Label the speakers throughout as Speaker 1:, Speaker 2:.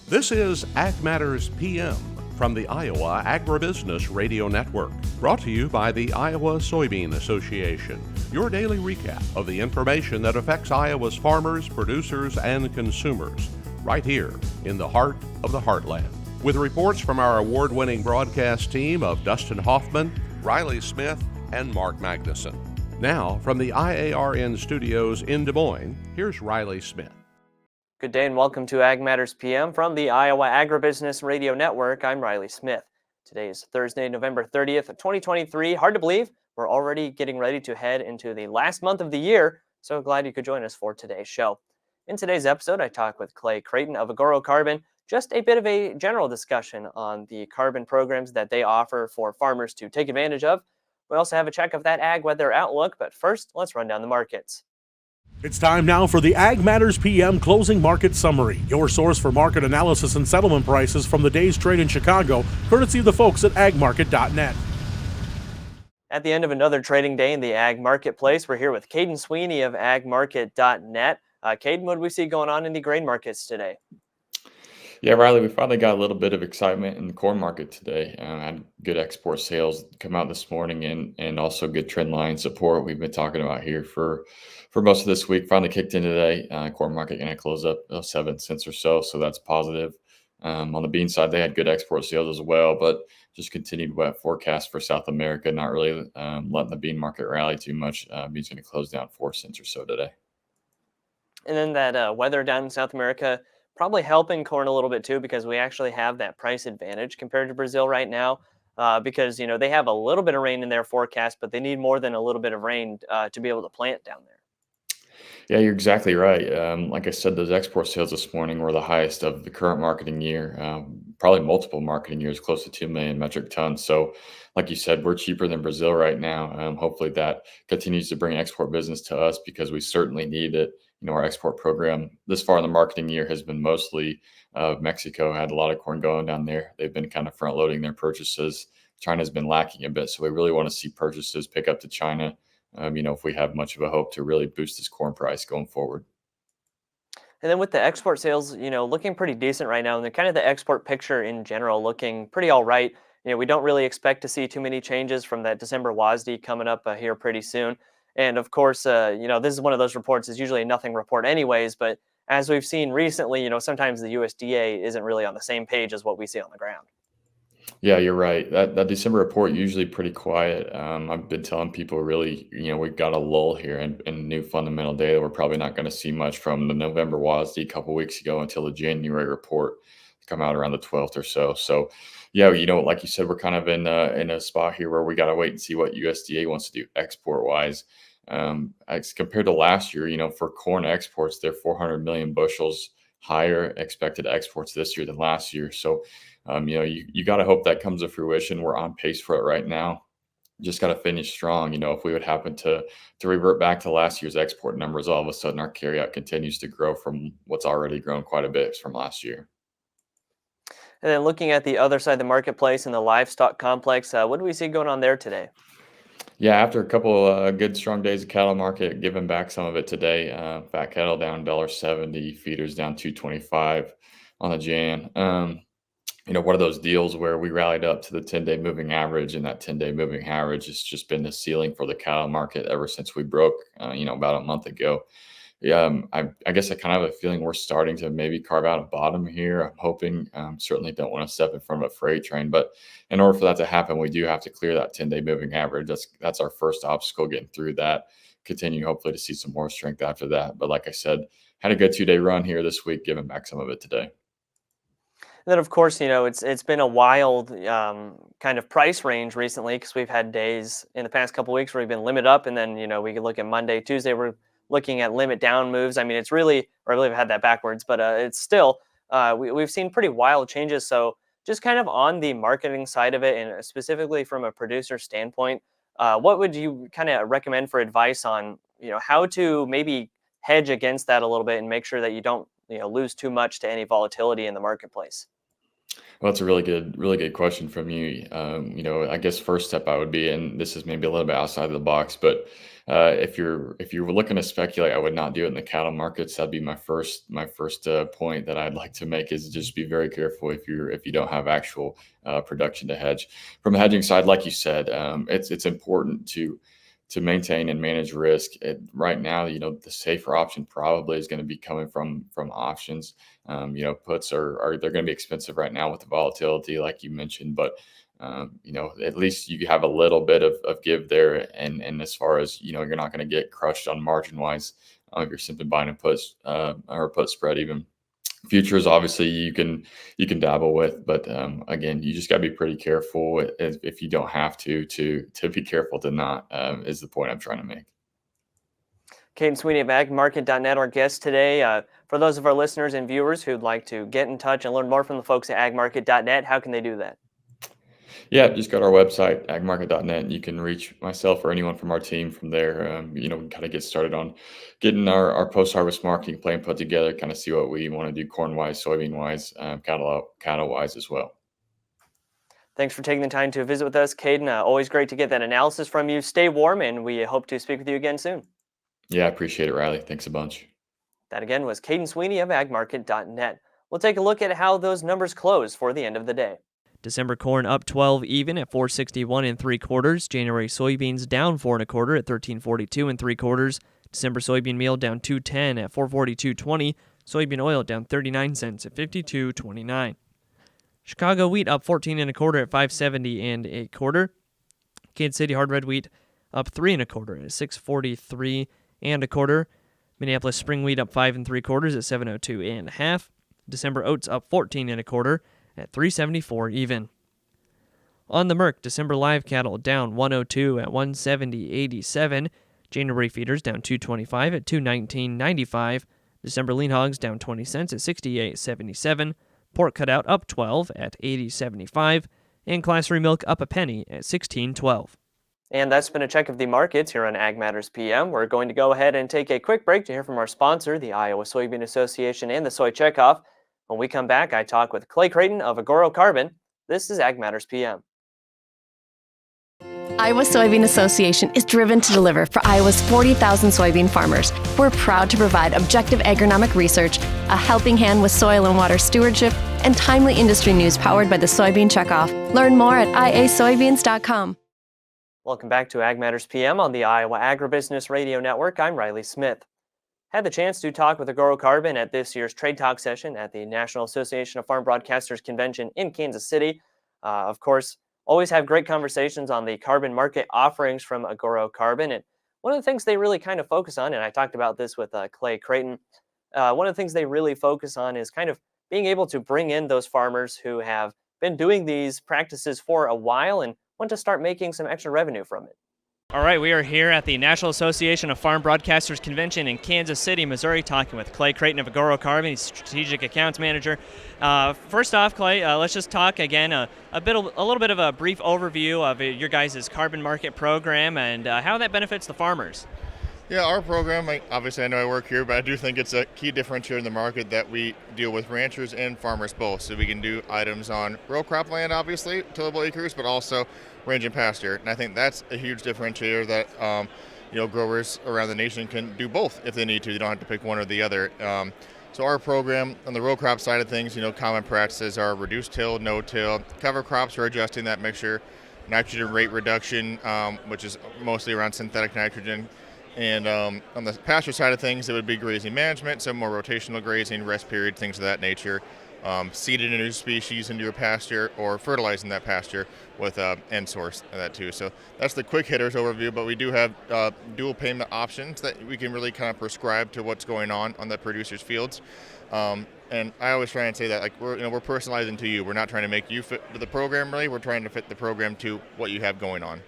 Speaker 1: This is Ag Matters PM from the Iowa Agribusiness Radio Network, brought to you by the Iowa Soybean Association. Your daily recap of the information that affects Iowa's farmers, producers, and consumers, right here in the heart of the heartland. With reports from our award-winning broadcast team of Dustin Hoffman, Riley Smith, and Mark Magnuson. Now, from the IARN studios in Des Moines, here's Riley Smith.
Speaker 2: Good day and welcome to Ag Matters PM from the Iowa Agribusiness Radio Network. I'm Riley Smith. Today is Thursday, November 30th, 2023. Hard to believe we're already getting ready to head into the last month of the year, so glad you could join us for today's show. In today's episode, I talk with Craighton of Agoro Carbon, just a bit of a general discussion on the carbon programs that they offer for farmers to take advantage of. We also have a check of that ag weather outlook, but first, let's run down the markets.
Speaker 3: It's time now for the Ag Matters PM Closing Market Summary, your source for market analysis and settlement prices from the day's trade in Chicago, courtesy of the folks at agmarket.net.
Speaker 2: At the end of another trading day in the ag marketplace, we're here with Kaden Sweeney of agmarket.net. Kaden, what do we see going on in the grain markets today?
Speaker 4: Yeah, Riley, we finally got a little bit of excitement in the corn market today. Had good export sales come out this morning and also good trend line support we've been talking about here for most of this week. Finally kicked in today. Corn market going to close up 7 cents or so that's positive. On the bean side, they had good export sales as well, but just continued wet forecast for South America, not really letting the bean market rally too much. Bean's going to close down 4 cents or so today.
Speaker 2: And then that weather down in South America probably helping corn a little bit too, because we actually have that price advantage compared to Brazil right now, because they have a little bit of rain in their forecast, but they need more than a little bit of rain to be able to plant down there.
Speaker 4: Yeah, you're exactly right. Like I said, those export sales this morning were the highest of the current marketing year, probably multiple marketing years, close to 2 million metric tons. So like you said, we're cheaper than Brazil right now. Hopefully that continues to bring export business to us because we certainly need it. Our export program this far in the marketing year has been mostly Mexico had a lot of corn going down there. They've been kind of front loading their purchases. China's been lacking a bit. So we really want to see purchases pick up to China. If we have much of a hope to really boost this corn price going forward.
Speaker 2: And then with the export sales, looking pretty decent right now, and kind of the export picture in general looking pretty all right. We don't really expect to see too many changes from that December WASDE coming up here pretty soon. And of course, this is one of those reports. It's usually a nothing report anyways, but as we've seen recently, sometimes the USDA isn't really on the same page as what we see on the ground.
Speaker 4: Yeah, you're right. That December report usually pretty quiet. I've been telling people really, we've got a lull here and new fundamental data. We're probably not going to see much from the November WASDE a couple weeks ago until the January report come out around the 12th or so. So, yeah, like you said, we're kind of in a spot here where we got to wait and see what USDA wants to do export wise. As compared to last year, for corn exports, they're 400 million bushels higher expected exports this year than last year. So, you got to hope that comes to fruition. We're on pace for it right now. Just got to finish strong. If we would happen to revert back to last year's export numbers, all of a sudden our carryout continues to grow from what's already grown quite a bit from last year.
Speaker 2: And then looking at the other side of the marketplace in the livestock complex, what do we see going on there today?
Speaker 4: Yeah, after a couple good strong days of cattle market, giving back some of it today. Fat cattle down $1.70, feeders down $2.25 on the Jan. One of those deals where we rallied up to the 10-day moving average, and that 10-day moving average has just been the ceiling for the cattle market ever since we broke, about a month ago. Yeah, I guess I kind of have a feeling we're starting to maybe carve out a bottom here. I'm hoping, certainly don't want to step in front of a freight train, but in order for that to happen, we do have to clear that 10-day moving average. That's our first obstacle, getting through that. Continue hopefully to see some more strength after that. But like I said, had a good 2-day run here this week, giving back some of it today.
Speaker 2: And then, of course, it's been a wild kind of price range recently because we've had days in the past couple of weeks where we've been limit up, and then we can look at Monday, Tuesday, we're looking at limit down moves. I mean, it's really, or I believe I had that backwards, but it's still, we've seen pretty wild changes. So just kind of on the marketing side of it, and specifically from a producer standpoint, what would you kind of recommend for advice on, how to maybe hedge against that a little bit and make sure that you don't, lose too much to any volatility in the marketplace?
Speaker 4: Well, that's a really good question from you. I guess first step I would be, and this is maybe a little bit outside of the box, but if you're looking to speculate, I would not do it in the cattle markets. That'd be my first point that I'd like to make, is just be very careful if you don't have actual production to hedge. From the hedging side, like you said, it's important to maintain and manage risk. Right now, the safer option probably is going to be coming from options. Puts they're going to be expensive right now with the volatility, like you mentioned, but at least you have a little bit of give there. And as far as, you're not going to get crushed on margin wise if you're simply buying a puts or put spread. Even futures, obviously you can dabble with, but again, you just got to be pretty careful if you don't have to be careful to not, is the point I'm trying to make.
Speaker 2: Kaden Sweeney of agmarket.net, our guest today. For those of our listeners and viewers who'd like to get in touch and learn more from the folks at agmarket.net, how can they do that?
Speaker 4: Yeah, just go to our website, agmarket.net, and you can reach myself or anyone from our team from there. We kind of get started on getting our post-harvest marketing plan put together, kind of see what we want to do corn-wise, soybean-wise, cattle-wise as well.
Speaker 2: Thanks for taking the time to visit with us, Kaden. Always great to get that analysis from you. Stay warm, and we hope to speak with you again soon.
Speaker 4: Yeah, I appreciate it, Riley. Thanks a bunch.
Speaker 2: That again was Kaden Sweeney of agmarket.net. We'll take a look at how those numbers close for the end of the day.
Speaker 5: December corn up 12 even at 461 3/4. January soybeans down 4 1/4 at 1342 3/4. December soybean meal down 210 at 442.20. Soybean oil down 39 cents at 52.29. Chicago wheat up 14 1/4 at 570 1/4. Kansas City hard red wheat up 3 1/4 at 643 1/4. Minneapolis spring wheat up 5 3/4 at 702 1/2. December oats up 14 1/4 at 374 even. On the Merc, December live cattle down 102 at 170.87. January feeders down 225 at 219.95. December lean hogs down 20 cents at 68.77. Pork cutout up 12 at 80.75. And Class 3 milk up a penny at 16.12.
Speaker 2: And that's been a check of the markets here on Ag Matters PM. We're going to go ahead and take a quick break to hear from our sponsor, the Iowa Soybean Association and the Soy Checkoff. When we come back, I talk with Craighton of Agoro Carbon. This is Ag Matters PM.
Speaker 6: Iowa Soybean Association is driven to deliver for Iowa's 40,000 soybean farmers. We're proud to provide objective agronomic research, a helping hand with soil and water stewardship, and timely industry news powered by the Soybean Checkoff. Learn more at iasoybeans.com.
Speaker 2: Welcome back to Ag Matters PM on the Iowa Agribusiness Radio Network. I'm Riley Smith. Had the chance to talk with Agoro Carbon at this year's Trade Talk session at the National Association of Farm Broadcasters Convention in Kansas City. Of course, always have great conversations on the carbon market offerings from Agoro Carbon. And one of the things they really kind of focus on, and I talked about this with Craighton, one of the things they really focus on is kind of being able to bring in those farmers who have been doing these practices for a while and want to start making some extra revenue from it.
Speaker 5: All right, we are here at the National Association of Farm Broadcasters Convention in Kansas City, Missouri, talking with Clay Craighton of Agoro Carbon. He's Strategic Accounts Manager. First off, Clay, let's just talk again a little bit of a brief overview of your guys' carbon market program and how that benefits the farmers.
Speaker 7: Yeah, our program, obviously I know I work here, but I do think it's a key differentiator in the market that we deal with ranchers and farmers both. So we can do items on row crop land, obviously, tillable acres, but also range and pasture. And I think that's a huge differentiator that growers around the nation can do both if they need to. They don't have to pick one or the other. So our program on the row crop side of things, common practices are reduced till, no till, cover crops, we're adjusting that mixture, nitrogen rate reduction, which is mostly around synthetic nitrogen. And on the pasture side of things, it would be grazing management, so more rotational grazing, rest period, things of that nature. Seeding a new species into your pasture or fertilizing that pasture with end source of that too. So that's the quick hitters overview, but we do have dual payment options that we can really kind of prescribe to what's going on the producer's fields. And I always try and say that we're personalizing to you. We're not trying to make you fit the program really. We're trying to fit the program to what you have going on.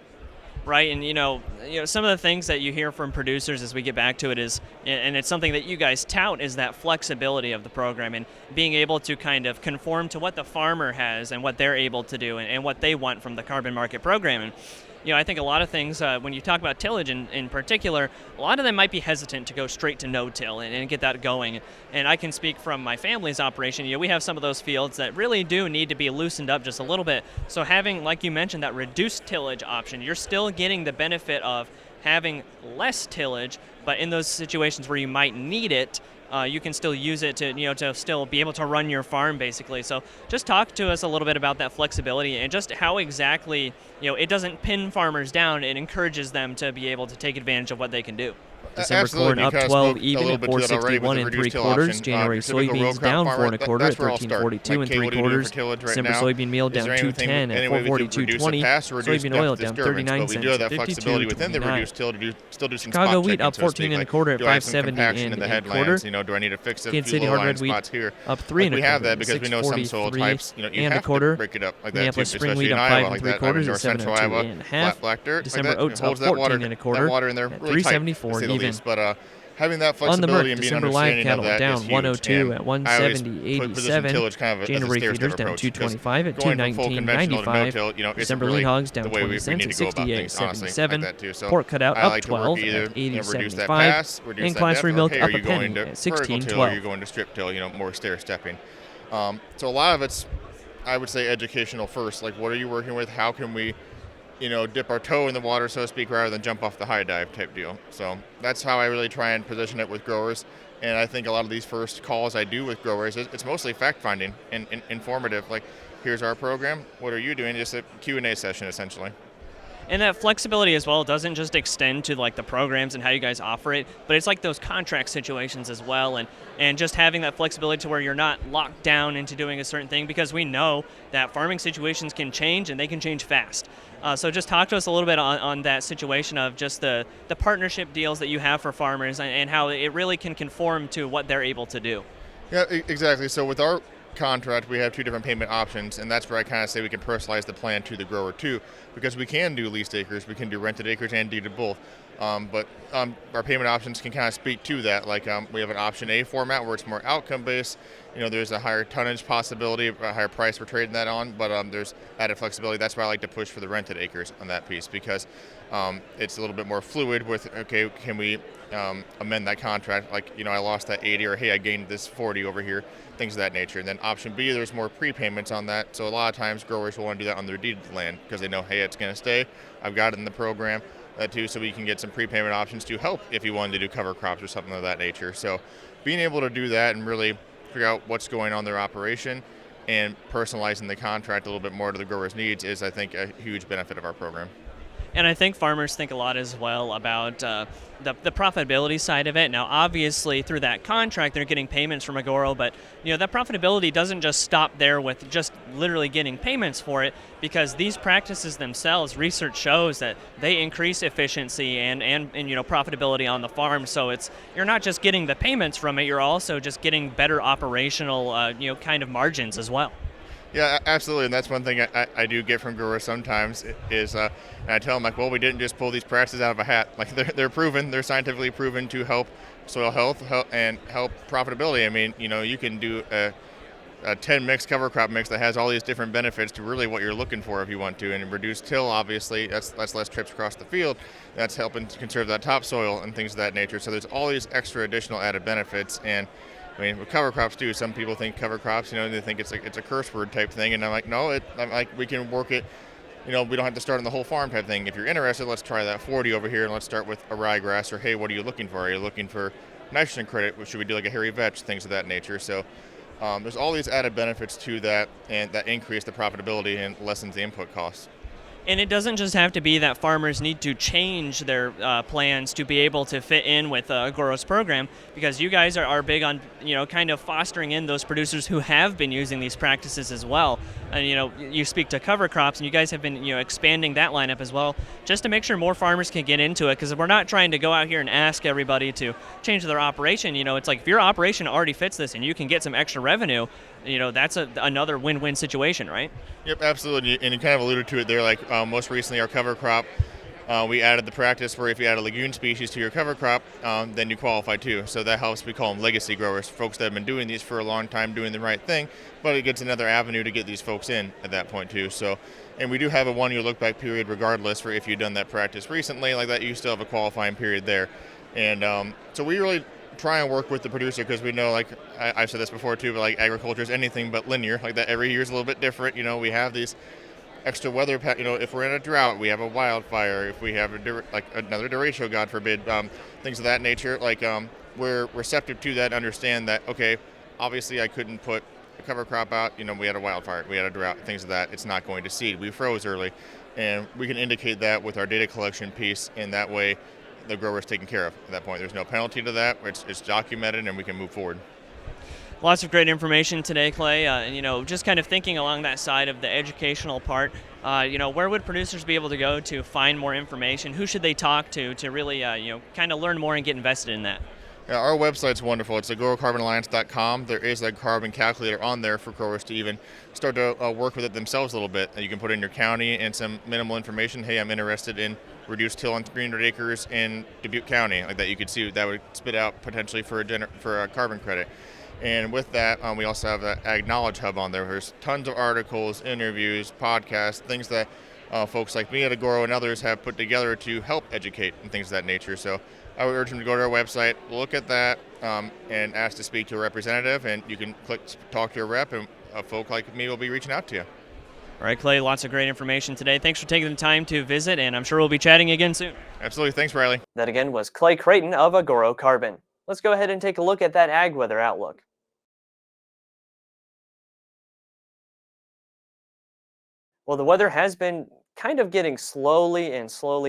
Speaker 5: Right, and some of the things that you hear from producers as we get back to it is, and it's something that you guys tout, is that flexibility of the program and being able to kind of conform to what the farmer has and what they're able to do and what they want from the carbon market program. And I think a lot of things, when you talk about tillage in particular, a lot of them might be hesitant to go straight to no-till and get that going. And I can speak from my family's operation. We have some of those fields that really do need to be loosened up just a little bit. So having, like you mentioned, that reduced tillage option, you're still getting the benefit of having less tillage, but in those situations where you might need it, you can still use it to still be able to run your farm, basically. So just talk to us a little bit about that flexibility and just how exactly, it doesn't pin farmers down. It encourages them to be able to take advantage of what they can do. December corn up 12 even at 461 and 3/4. January soybeans down 4 1/4 at 1342 and 3/4. December soybean meal down 210 at 442.20. Soybean oil down 39 cents at 52.29. Chicago wheat up 14 1/4 at 570 and 1/4.
Speaker 7: Do I need to fix a
Speaker 5: Kansas
Speaker 7: few
Speaker 5: City
Speaker 7: low
Speaker 5: hard
Speaker 7: line
Speaker 5: red wheat
Speaker 7: spots here?
Speaker 5: up 3
Speaker 7: We have that
Speaker 5: 1/4
Speaker 7: because we know some soil types, you
Speaker 5: and
Speaker 7: have to break it up like that too,
Speaker 5: Minneapolis spring
Speaker 7: especially
Speaker 5: wheat
Speaker 7: in
Speaker 5: up
Speaker 7: Iowa
Speaker 5: 5
Speaker 7: like that.
Speaker 5: 3/4
Speaker 7: North
Speaker 5: at
Speaker 7: Central
Speaker 5: 702
Speaker 7: Iowa,
Speaker 5: and a half.
Speaker 7: black dirt.
Speaker 5: December
Speaker 7: like that,
Speaker 5: oats up
Speaker 7: holds that
Speaker 5: 14
Speaker 7: water,
Speaker 5: 1/4
Speaker 7: that water in there
Speaker 5: at
Speaker 7: really tight,
Speaker 5: 374
Speaker 7: to say the
Speaker 5: even.
Speaker 7: least. But having that
Speaker 5: On the
Speaker 7: flexibility
Speaker 5: Merc,
Speaker 7: and being
Speaker 5: December live
Speaker 7: understanding
Speaker 5: cattle
Speaker 7: of that
Speaker 5: down
Speaker 7: is huge.
Speaker 5: 102
Speaker 7: And
Speaker 5: at
Speaker 7: I always put
Speaker 5: 170.87.
Speaker 7: precision tillage kind of
Speaker 5: January
Speaker 7: as a
Speaker 5: feeders
Speaker 7: stair-step
Speaker 5: down
Speaker 7: approach, because
Speaker 5: 225 at
Speaker 7: going from full conventional to
Speaker 5: 219.95.
Speaker 7: no-till, isn't
Speaker 5: December
Speaker 7: really
Speaker 5: lean hogs down
Speaker 7: the way
Speaker 5: 20
Speaker 7: we
Speaker 5: cents
Speaker 7: need
Speaker 5: at
Speaker 7: to go about things, honestly, like
Speaker 5: 68.77.
Speaker 7: that too. So
Speaker 5: Pork cutout
Speaker 7: I
Speaker 5: up
Speaker 7: like to work
Speaker 5: 12
Speaker 7: either,
Speaker 5: at
Speaker 7: reduce that
Speaker 5: 80.75.
Speaker 7: pass, reduce
Speaker 5: And
Speaker 7: that
Speaker 5: class
Speaker 7: depth,
Speaker 5: 3
Speaker 7: or,
Speaker 5: milk
Speaker 7: hey,
Speaker 5: up
Speaker 7: are you
Speaker 5: a
Speaker 7: going
Speaker 5: penny
Speaker 7: to
Speaker 5: at
Speaker 7: vertical till, or are you
Speaker 5: 16.12.
Speaker 7: going to strip till, more stair stepping. So a lot of it's, I would say, educational first. Like, what are you working with? How can we, dip our toe in the water, so to speak, rather than jump off the high dive type deal. So that's how I really try and position it with growers. And I think a lot of these first calls I do with growers, it's mostly fact-finding and informative. Like, here's our program. What are you doing? Just a Q&A session, essentially.
Speaker 5: And that flexibility as well doesn't just extend to like the programs and how you guys operate, but it's like those contract situations as well, and just having that flexibility to where you're not locked down into doing a certain thing, because we know that farming situations can change and they can change fast. So just talk to us a little bit on that situation of just the partnership deals that you have for farmers and how it really can conform to what they're able to do.
Speaker 7: Yeah, exactly. So with our contract, we have two different payment options, and that's where I kind of say we can personalize the plan to the grower too, because we can do leased acres, we can do rented acres, and deeded both. But our payment options can kind of speak to that. Like we have an option A format where it's more outcome based. There's a higher tonnage possibility, a higher price we're trading that on, but there's added flexibility. That's why I like to push for the rented acres on that piece, because it's a little bit more fluid with, okay, can we amend that contract? Like, I lost that 80, or hey, I gained this 40 over here, things of that nature. And then option B, there's more prepayments on that. So a lot of times growers will want to do that on their deeded land because they know, hey, it's going to stay. I've got it in the program too, so we can get some prepayment options to help if you wanted to do cover crops or something of that nature. So being able to do that and really figure out what's going on in their operation and personalizing the contract a little bit more to the grower's needs is, I think, a huge benefit of our program.
Speaker 5: And I think farmers think a lot as well about the profitability side of it. Now, obviously, through that contract, they're getting payments from Agoro, but that profitability doesn't just stop there with just literally getting payments for it, because these practices themselves, research shows that they increase efficiency and profitability on the farm. So you're not just getting the payments from it, you're also just getting better operational kind of margins as well.
Speaker 7: Yeah, absolutely, and that's one thing I do get from growers sometimes is, and I tell them, like, well, we didn't just pull these practices out of a hat. Like, they're proven, they're scientifically proven to help soil health and help profitability. I mean, you can do a 10 mix cover crop mix that has all these different benefits to really what you're looking for if you want to, and reduce till, obviously, that's less trips across the field. That's helping to conserve that topsoil and things of that nature. So there's all these extra additional added benefits, and I mean, with cover crops too, some people think cover crops, they think it's a curse word type thing, and I'm like, no, I'm like, we can work it, we don't have to start on the whole farm type thing. If you're interested, let's try that 40 over here, and let's start with a ryegrass, or hey, what are you looking for? Are you looking for nitrogen credit? Should we do like a hairy vetch, things of that nature? So there's all these added benefits to that, and that increase the profitability and lessens the input costs.
Speaker 5: And it doesn't just have to be that farmers need to change their plans to be able to fit in with Agoro's program, because you guys are big on, kind of fostering in those producers who have been using these practices as well. And, you speak to cover crops, and you guys have been, expanding that lineup as well, just to make sure more farmers can get into it, because we're not trying to go out here and ask everybody to change their operation. It's like if your operation already fits this and you can get some extra revenue, that's another win-win situation, right?
Speaker 7: Yep, absolutely. And you kind of alluded to it there, like most recently our cover crop, we added the practice where if you add a legume species to your cover crop, then you qualify too. So that helps. We call them legacy growers, folks that have been doing these for a long time, doing the right thing, but it gets another avenue to get these folks in at that point too. So, and we do have a 1-year look-back period regardless for if you've done that practice recently, like that, you still have a qualifying period there. And so we really try and work with the producer, because we know, like I've said this before too, but like agriculture is anything but linear, like that every year is a little bit different. We have these extra weather, if we're in a drought, we have a wildfire, if we have another derecho, God forbid, things of that nature, we're receptive to that and understand that, okay, obviously I couldn't put a cover crop out, we had a wildfire, we had a drought, things of that, it's not going to seed. We froze early, and we can indicate that with our data collection piece, and that way the grower is taken care of at that point. There's no penalty to that, it's documented, and we can move forward.
Speaker 5: Lots of great information today, Clay. And just kind of thinking along that side of the educational part, where would producers be able to go to find more information? Who should they talk to really, kind of learn more and get invested in that?
Speaker 7: Yeah, our website's wonderful. It's agorocarbonalliance.com. There is a carbon calculator on there for growers to even start to work with it themselves a little bit. You can put in your county and some minimal information. Hey, I'm interested in reduced till on 300 acres in Dubuque County. Like that, you could see that would spit out potentially for a carbon credit. And with that, we also have the Ag Knowledge Hub on there. There's tons of articles, interviews, podcasts, things that folks like me at Agoro and others have put together to help educate and things of that nature. So I would urge them to go to our website, look at that, and ask to speak to a representative, and you can click talk to a rep, and a folk like me will be reaching out to you.
Speaker 5: All right, Clay, lots of great information today. Thanks for taking the time to visit, and I'm sure we'll be chatting again soon.
Speaker 7: Absolutely. Thanks, Riley.
Speaker 2: That again was Clay Craighton of Agoro Carbon. Let's go ahead and take a look at that ag weather outlook. Well, the weather has been kind of getting slowly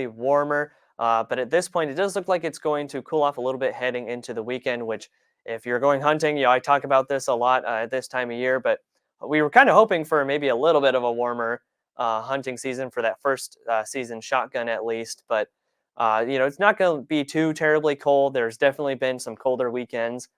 Speaker 2: warmer, but at this point, it does look like it's going to cool off a little bit heading into the weekend, which if you're going hunting, I talk about this a lot at this time of year, but we were kind of hoping for maybe a little bit of a warmer hunting season for that first season shotgun at least, but it's not going to be too terribly cold. There's definitely been some colder weekends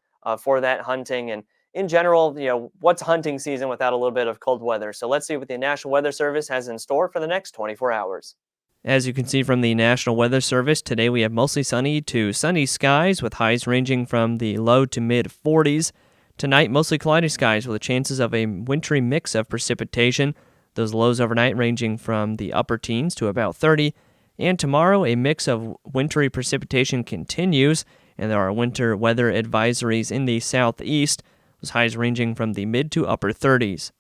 Speaker 2: for that hunting, and in general, what's hunting season without a little bit of cold weather? So let's see what the National Weather Service has in store for the next 24 hours.
Speaker 5: As you can see from the National Weather Service, today we have mostly sunny to sunny skies with highs ranging from the low to mid 40s. Tonight, mostly cloudy skies with chances of a wintry mix of precipitation. Those lows overnight ranging from the upper teens to about 30. And tomorrow, a mix of wintry precipitation continues, and there are winter weather advisories in the southeast. Those highs ranging from the mid to upper 30s.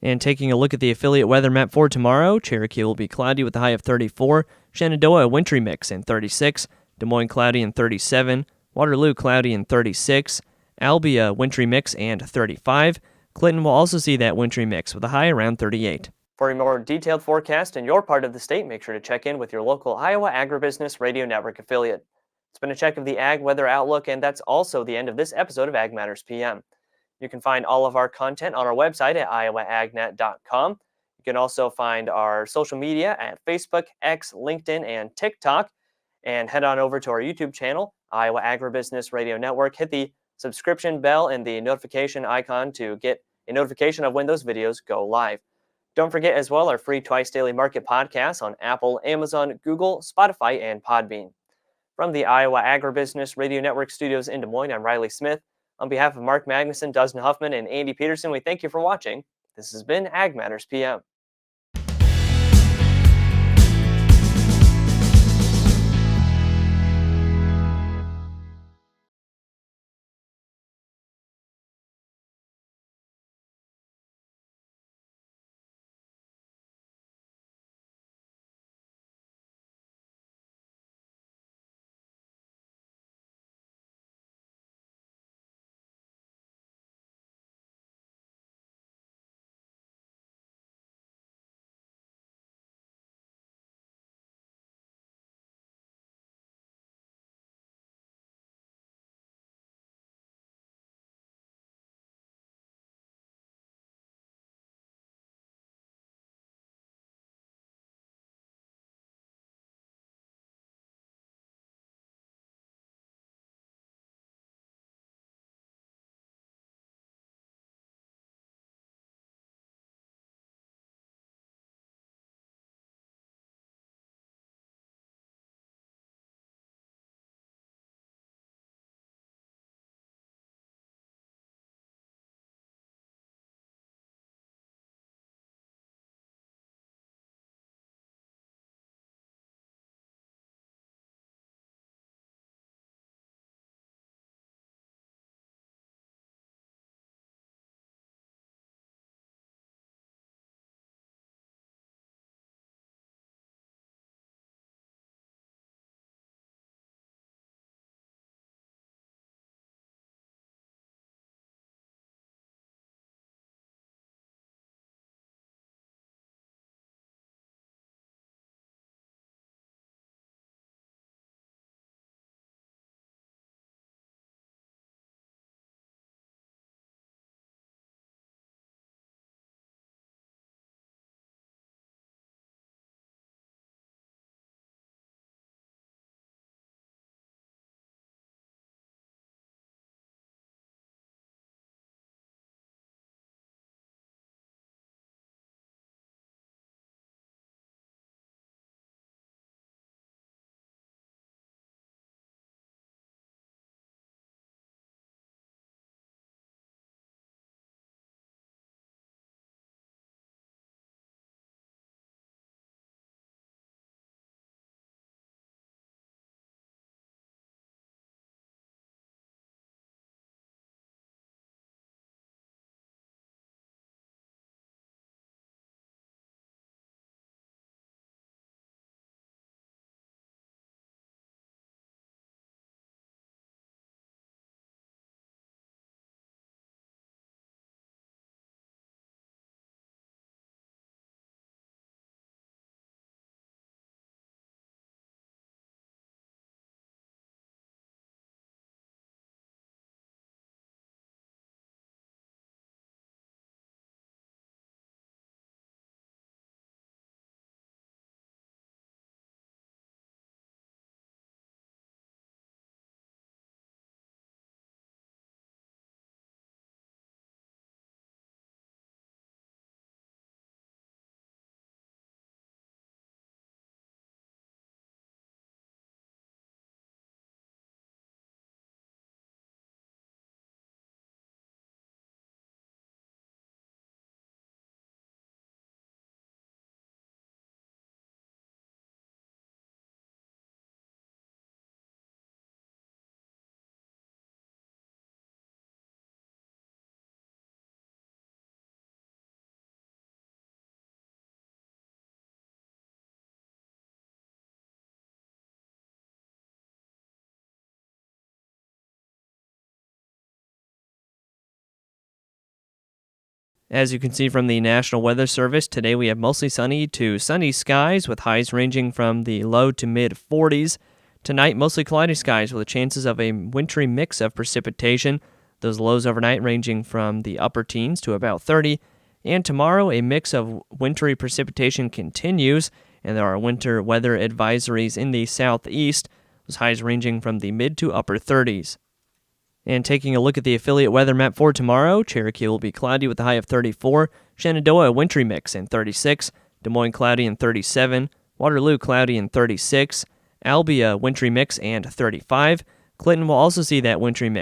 Speaker 5: And taking a look at the affiliate weather map for tomorrow, Cherokee will be cloudy with a high of 34, Shenandoah a wintry mix in 36, Des Moines cloudy in 37, Waterloo cloudy in 36, Albee a wintry mix and 35. Clinton will also see that wintry mix with a high around 38.
Speaker 2: For a more detailed forecast in your part of the state, make sure to check in with your local Iowa Agribusiness Radio Network affiliate. It's been a check of the Ag Weather Outlook, and that's also the end of this episode of Ag Matters PM. You can find all of our content on our website at iowaagnet.com. You can also find our social media at Facebook, X, LinkedIn, and TikTok. And head on over to our YouTube channel, Iowa Agribusiness Radio Network. Hit the subscription bell and the notification icon to get a notification of when those videos go live. Don't forget as well our free Twice Daily Market podcasts on Apple, Amazon, Google, Spotify, and Podbean. From the Iowa Agribusiness Radio Network studios in Des Moines, I'm Riley Smith. On behalf of Mark Magnuson, Dustin Huffman, and Andy Peterson, we thank you for watching. This has been Ag Matters PM.
Speaker 5: As you can see from the National Weather Service, today we have mostly sunny to sunny skies with highs ranging from the low to mid 40s. Tonight, mostly cloudy skies with chances of a wintry mix of precipitation. Those lows overnight ranging from the upper teens to about 30. And tomorrow, a mix of wintry precipitation continues, and there are winter weather advisories in the southeast, those highs ranging from the mid to upper 30s. And taking a look at the affiliate weather map for tomorrow, Cherokee will be cloudy with a high of 34, Shenandoah a wintry mix and 36, Des Moines cloudy and 37, Waterloo cloudy and 36, Albia wintry mix and 35. Clinton will also see that wintry mix.